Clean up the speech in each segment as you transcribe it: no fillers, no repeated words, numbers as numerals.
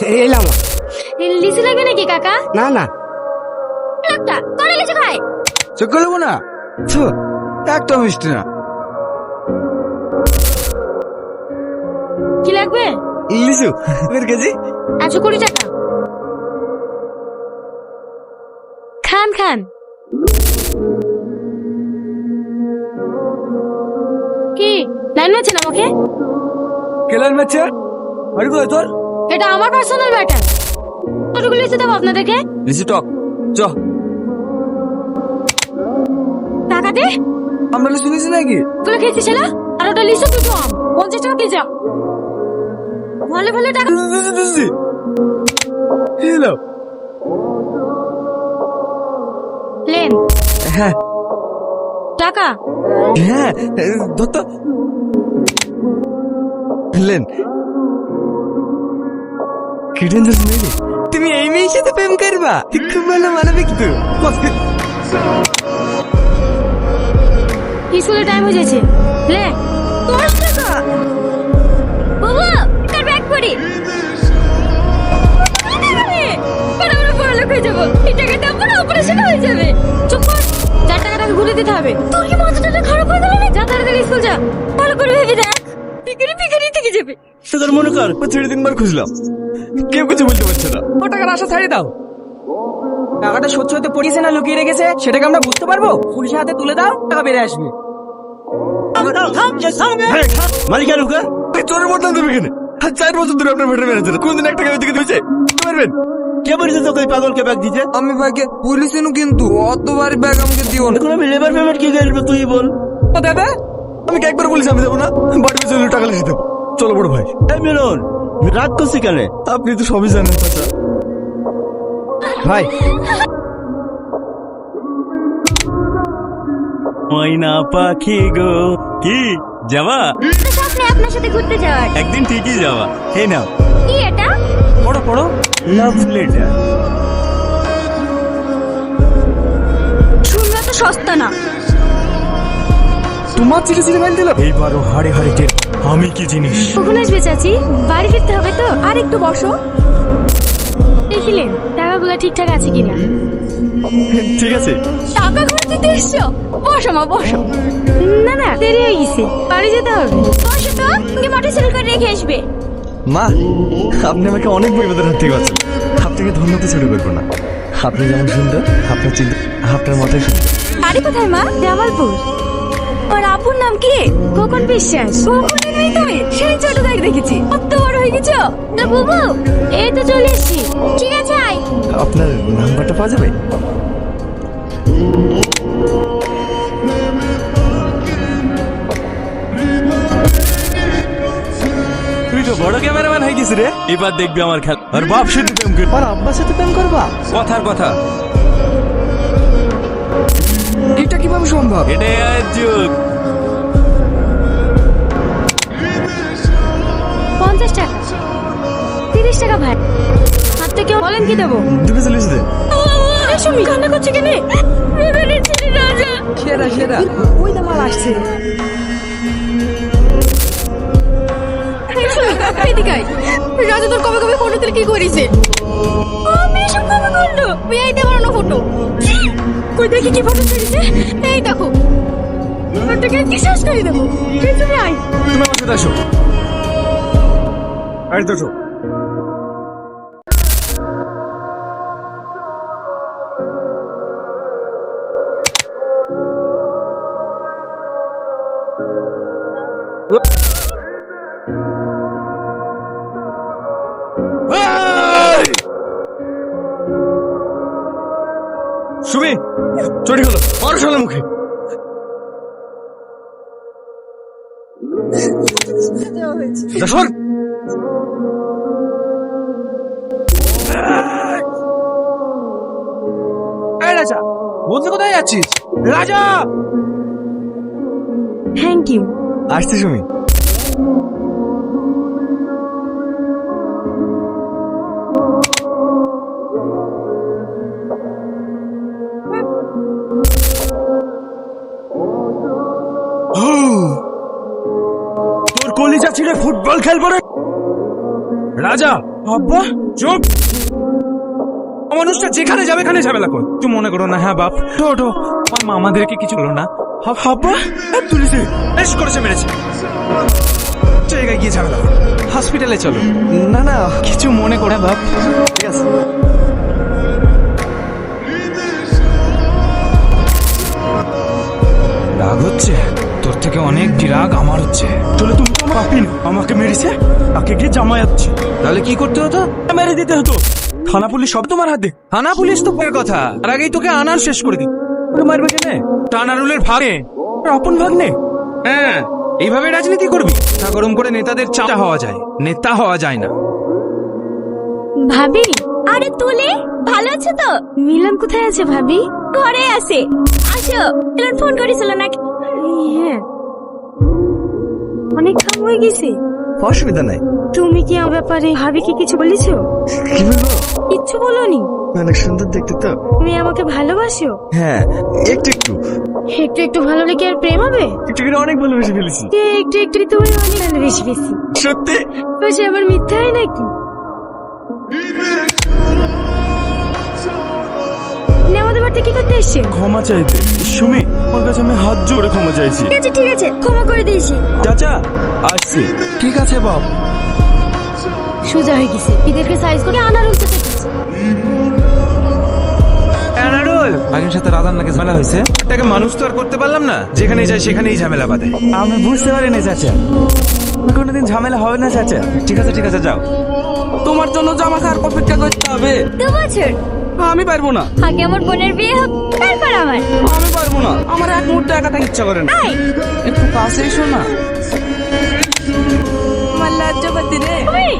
এলাম। লিচু লাগবে নাকি কাকা? না না, একটা করে লিচু খাই। চেক করে নেবো না। থু, একটা মিষ্টি না। কি লাগবে? লিচু এর কেজি 120 টাকা। খান খান। কি লাইন আছে না আমাকে? কেলার ম্যাচে আরে কই তোর এটা আমার পার্সোনাল ম্যাটার। কতগুলো লিচু দেবো আপনাদেরকে? লিচু টক চ। টাকা দে। আমরা লিচু নিয়েছি নাকি? তুই খেয়েছিস না? আর ওটা লিচু দুটো আম 50 টাকা কেজি। ভালো ভালো টাকা দিছি হ্যালো। লেন হ্যাঁ টাকা। হ্যাঁ ধর তো। লেন কি ডেঞ্জারাস মেয়ে। তুমি এই মেয়ের সাথে প্রেম করবা? খুব ভালো মানবে কিন্তু। স্কুলের টাইম হয়ে যাচ্ছে। লে 10 টাকা। বাবা তার ব্যাগ পড়ি। বড় বড় পড়ালেখা হয়ে যাবো। এই টাকাটা আমার অপারেশন হয়ে যাবে। চুপ কর। 4 টাকাটাকে ঘুরে দিতে হবে। তোর কি মাথাটা খারাপ হয়ে গেল না? যা তাড়াতাড়ি স্কুল যা। ভালো করে ভেবে দেখ। পিকারি থেকে যাবে। তোর মনে কর ও ছেড়ে 3 বার খুঁজলাম, কেউ কিছু বলতে পারছে না। ও টাকার আশা ছাড়িয়ে দাও। টাকাটা সত্যি হতে পড়িয়েছে না লুকিয়ে রেখেছে সেটাকে আমরা বুঝতে পারবো। পুলিশের হাতে তুলে দাও, টাকা বেড়ে আসবে। মালিক আর হুকা চোরের বদনাম দেবে এখানে। 4 বছর ধরে আপনার ভেটে মেরেছে, কোনদিন একটা টাকা দিকে দিয়েছে পারবেন? কে বলেছে তোকে পাগলকে ব্যাগ দিতে? আমি ব্যাগে পুলিশ কিন্তু অতবার ব্যাগ আমাকে দিও না। এখন আমি লেবার পেমেন্ট কি করবো তুই বল। ও দেবে? আমি কি একবার বলিস আমি দেবো না? বাড়ি চলে টাকা লিখে দেবো। চলো বড় ভাই। এই মিলন রাগ করছি কেন? আপনি তো সবই জানেন চাচা। ভাই ময়না পাখি গো কি যাবা? স্বপ্নে আপনার সাথে ঘুরতে যাওয়ার। একদিন ঠিকই যাবা। এই নাও কি এটা? পড়ো পড়ো। Love letter. শুনলে তো সস্তা না। তোমার চিঠি চিঠি মেল দিল। এইবারও হাড়ে হাড়ে টের আমি কি জিনিস। কখন আসবে চাচি? বাড়ি ফিরতে হবে তো। আর একটু বসো। দেখিলেন টাকাগুলো ঠিকঠাক আছে কিনা? ঠিক আছে। টাকা ঘুরে দিতে এসছো? বসো মা বসো। না না দেরি হয়ে গেছে, বাড়ি যেতে হবে। বসো তো, তুমি মোটরসাইকেল করে রেখে আসবে। মা আপনি আমাকে অনেক বিপদের হাত থেকে বাঁচালেন। আপনাকে ধন্যবাদ ছোট করবো না। আপনি যেমন সুন্দর, আপনার চিন্তা আপনার মাথায় সুন্দর। বাড়ি কোথায় মা? জামালপুর। ওর আপুর নাম কি? খোকন বিশ্বাস। খোকনই নাই তুমি? সেই ছোট থেকে দেখেছি, কত বড় হয়ে গেছো। না বুবু এই তো চলে এসেছি। ঠিক আছে আয়। আপনার নাম্বারটা পাওয়া যাবে? তুই তো বড় ক্যামেরাম্যান হয়ে গেছিস রে। এবার দেখবি আমার খেলা। আর বাপ সাথে প্রেম করবি? আর আব্বার সাথে প্রেম করবা? কথার কথা। এটা কিভাবে সম্ভব? এটাই আর যুগ। 50 টাকা 30 টাকা ভাই। হাত থেকে বলেন কি দেবো? দুটো চল্লিশ দে। সুমি কান্না করছে কেন? রাজা সেরা সেরা ওই তো মাল আসছে। এদিকে আয়। রাজা তোর কবে কবে ফটো তুলে কি করেছে? আমি এসব কবে করলো? বিয়েতে বানানো ফটো। কই দেখি কি ফটো তুলেছে? এই দেখো। তোকে কি শেষ করে দেবো? তুমি আয়। তুমি আমার সাথে আসো। আরে তো সুমি চটি হলো আর শালা মুখে। যশোর এই রাজা বলতে কোথায় যাচ্ছিস? রাজা থ্যাংক ইউ। আসছি সুমি। তোর কলিজা ছিঁড়ে ফুটবল খেলবো রে রাজা। আব্বা চুপ, মানুষটা যেখানে যাবে এখানে ঝামেলা কর। তুই মনে করো না, হ্যাঁ বাপ ওঠো, আমার মা আমাদেরকে কিছু বলো না। আব্বা তুলিছে, বেশ করেছে, মেরেছে, জায়গায় গিয়ে ঝামেলা কর। হসপিটালে চলো। না না, কিছু মনে করে বাপ। ঠিক আছে। রাগ হচ্ছে তোর থেকে অনেক রাগ আমার হচ্ছে। তাহলে তুমি তো আমার পাপি না, আমাকে মেরেছে, তাকে গিয়ে জামাই যাচ্ছে। তাহলে কি করতে হতো? মেরে দিতে হতো। থানা পুলিশ সব তোমার হাতে। থানা পুলিশ তো পরের কথা, আর আগেই তোকে আনার শেষ করে দিই। মারবে কেনে? টানারুলের ভাগে আপন ভাগ নে। হ্যাঁ, এইভাবে রাজনীতি করবি? তা গরম করে নেতাদের চাটা হওয়া যায়, নেতা হওয়া যায় না। ভাবি, আরে তুলে ভালো আছো তো? মিলন কোথায় আছে ভাবি? ঘরে আছে। আসো, মিলন ফোন করেছিল নাকি? হ্যাঁ, অনেক কাম হয়ে গেছে। অসুবিধা নাই। তুমি কি আমার ব্যাপারে ভাবিকে কিছু বলেছো? কি বলবো? কিচ্ছু বলোনি? অনেক সুন্দর দেখতে তো। তুমি আমাকে ভালোবাসো? হ্যাঁ, একটু একটু একটু একটু ভালো লেগে আর প্রেম হবে? একটু করে অনেক ভালোবেসে ফেলেছি। একটু একটু তুমি অনেক ভালোবেসে ফেলেছি। সত্যি? সে আবার মিথ্যা হয় নাকি? আমাদের বাড়িতে কি করতে এসছে? ক্ষমা চাইতে। সুমি, ওর কাছে আমি হাত জোড়ে ক্ষমা চাইছি। ঠিক আছে, ক্ষমা করে দিয়েছি। চাচা আসছি। ঠিক আছে বাপ। সোজা হয়ে গেছে, এদেরকে সাইজ করে আনার উঠতে টানারুল ভাগের সাথে রাধার নাকি ঝামেলা হয়েছে, তাকে মানুষ তো আর করতে পারলাম না, যেখানেই যাই সেখানেই ঝামেলা বাঁধে। আমি বুঝতে পারিনি চাচা, কোনোদিন ঝামেলা হবে না চাচা। ঠিক আছে যাও। তোমার জন্য জামা খাওয়ার অপেক্ষা করতে হবে। 2 বছর আমি পারবো না। আগে আমার বোনের বিয়ে হোক, তারপর আমার। আমি পারবো না, আমার এক মুহূর্তে একা থাকতে ইচ্ছা করে না। আয়, একটু কাছে এসো না। আমার লজ্জা পাতি রে। ওই,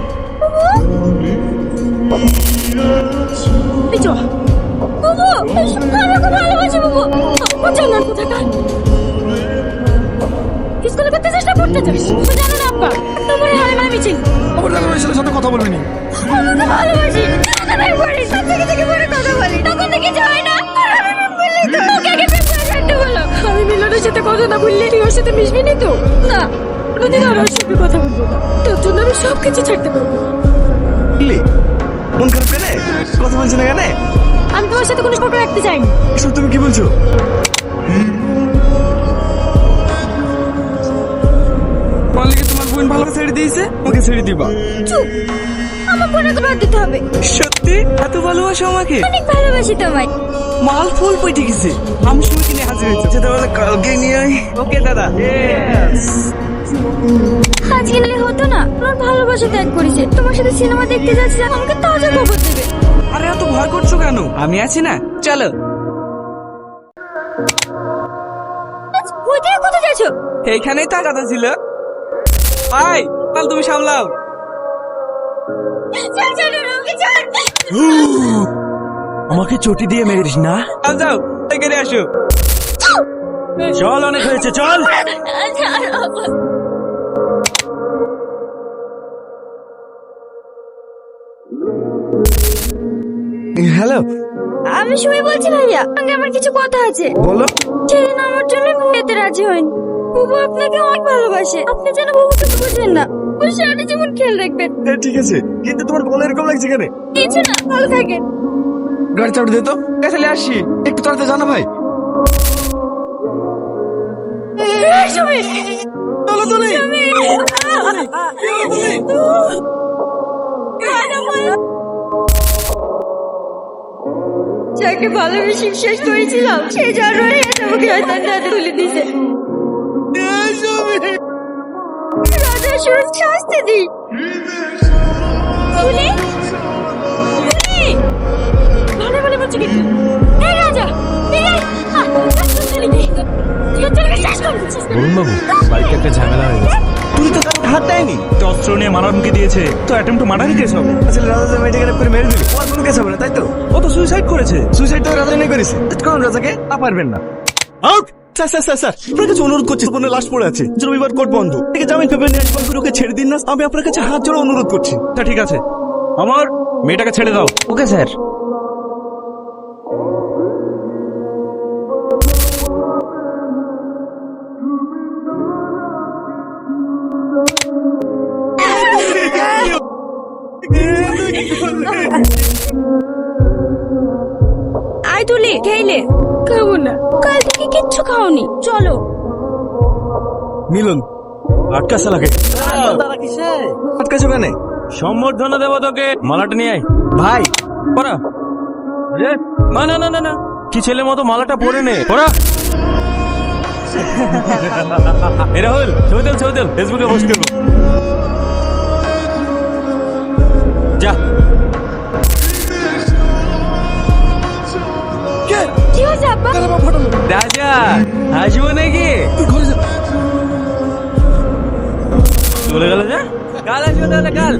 এই চো, বুবু, আমাকে ভালোবাসে বুবু। জানার কোথাকার স্কুলে করতে চেষ্টা করতে চাস, তো জানো না আব্বা, তোমার হালে মানে মিছিল। আমার দাদা ভাইয়ের সাথে কথা বলবি না। আমাকে ভালোবাসি, কথাই বলি, সব থেকে বড় কথা বলি, তখন তো কিছু হয় না। আর আমি বললি তো, ওকে আগে প্রেম করে ছাড়তে বলো। আমি মিলনের সাথে কথা না বললে তুই ওর সাথে মিশবি না তো? না, কোনোদিন আর ওর সাথে কথা বলবো না। তোর জন্য আমি সব কিছু ছাড়তে পারবো। মন খারাপ কেন? কথা বলছি না কেন? আমি তোমার সাথে কোনো সম্পর্ক রাখতে চাইনি। এসব তুমি কি বলছো? বললে তোমার বোন ভালো ছেড়ে দিয়েছে, ওকে ছেড়ে দিবা। চুপ, আমার বোনকে বাদ দিতে হবে। সত্যি এত ভালোবাসো আমাকে? অনেক ভালোবাসি তোমায়। মাল ফুল পইটে গেছে। আমি সময় কিনে হাজির হয়েছি। তাহলে কালকে নিয়ে আই। ওকে দাদা। আজকে নিলে হতো না? তোমার ভালোবাসা ত্যাগ করেছে, তোমার সাথে সিনেমা দেখতে যাচ্ছে, আমাকে তাজা খবর দেবে। আরে এত ভয় করছো কেন? আমি আছি না, চলো। কোথায় কোথায় যাচ্ছ? এইখানেই তার কথা ছিল। আয় কাল তুমি সামলাও। আমাকে চটি দিয়ে মেরেছিস না? কাল যাও, এখানে আসো। চল, অনেক হয়েছে, চল। হ্যালো, আমি শুয়ে বলছি ভাইয়া, সঙ্গে আমার কিছু কথা আছে। বলো। সেদিন আমার জন্য বিয়েতে রাজি হয়নি। বুবু আপনাকে অনেক ভালোবাসে, আপনি যেন বুবুকে বুঝবেন না। ওর সারাটা জীবন খেয়াল রাখবেন। ঠিক আছে, কিন্তু তোমার গলা এরকম লাগছে কেন? কিছু না, ভালো থাকেন। গাড়ি চাপড়ে দে তো। চলে আসি, একটু তাড়াতাড়ি জানা ভাই। চলো চলে। যাকে ভালোবেসে শেষ করেছিলাম, সে জানুয়ারি আমাকে শয়তান রাতে তুলে দিছে। রাজা সুর শাস্তি দি। তুলে ভালো ভালো বলছি কিন্তু। এই রাজা, বরুণ বাবু, বাড়িতে একটা ঝামেলা হয়ে গেছে। তুই তো কারো হাত দেয়নি। তো অস্ত্র নিয়ে মারার হুমকি দিয়েছে, তো অ্যাটেম্প টু মার্ডারই কেস হবে। আসলে রাজা মেয়েটাকে করে মেরে দিবি, তোমার কোনো কেস হবে না, তাই তো? ও তো সুইসাইড করেছে। সুইসাইড তো রাজা নেই করেছে। কোন রাজাকে? পারবেন না। আউট। স্যার আপনার কাছে অনুরোধ করছি, বোনের লাশ পড়ে আছে, রবিবার কোর্ট বন্ধ, থেকে জামিন পেপার নিয়ে আসবেন, ওকে ছেড়ে দিন না। আমি আপনার কাছে হাত জোড়ে অনুরোধ করছি। তা ঠিক আছে, আমার মেয়েটাকে ছেড়ে দাও। Okay sir. আই তুলি খেইলে খাবো না, কাল থেকে কিচ্ছু খাওনি, চলো। মিলন আটকাছে লাগে আটকাছো কেন? সম্বর্ধনা দেবো তোকে, মালাটা নিয়ে আয়। ভাই পড়া রে, না না না না না, কি ছেলে মতো মালাটা পরে নে, পড়া। এরা হল ছবি তেল ফেসবুকে পোস্ট করবো, যা। কি হয়েছে আব্বা? রাজা আসবো নাকি? চলে গেল যা, কাল আসবো তাহলে, কাল।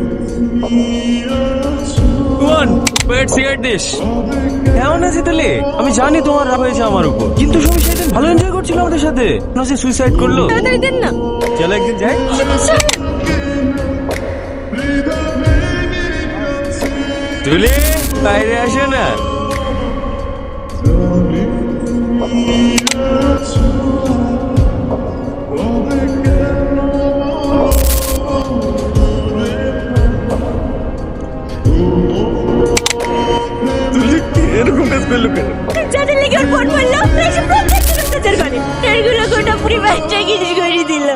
পেট সিগারেট দিস। কেমন আছি তুলি? আমি জানি তোমার রাগ হয়েছে আমার উপর, কিন্তু সবাই সেদিন ভালো এনজয় করছিল আমাদের সাথে, না সে সুইসাইড করলো। তাড়াতাড়ি দেন না। চলো একদিন যাই। তুলি বাইরে আসে না। এরকম বেশ পেলো কেন? যাদের লেগে ওর ফোন করলো, এসে প্রত্যেকটা অত্যাচার করে, এগুলো গোটা পরিবারটা কিছু করে দিল।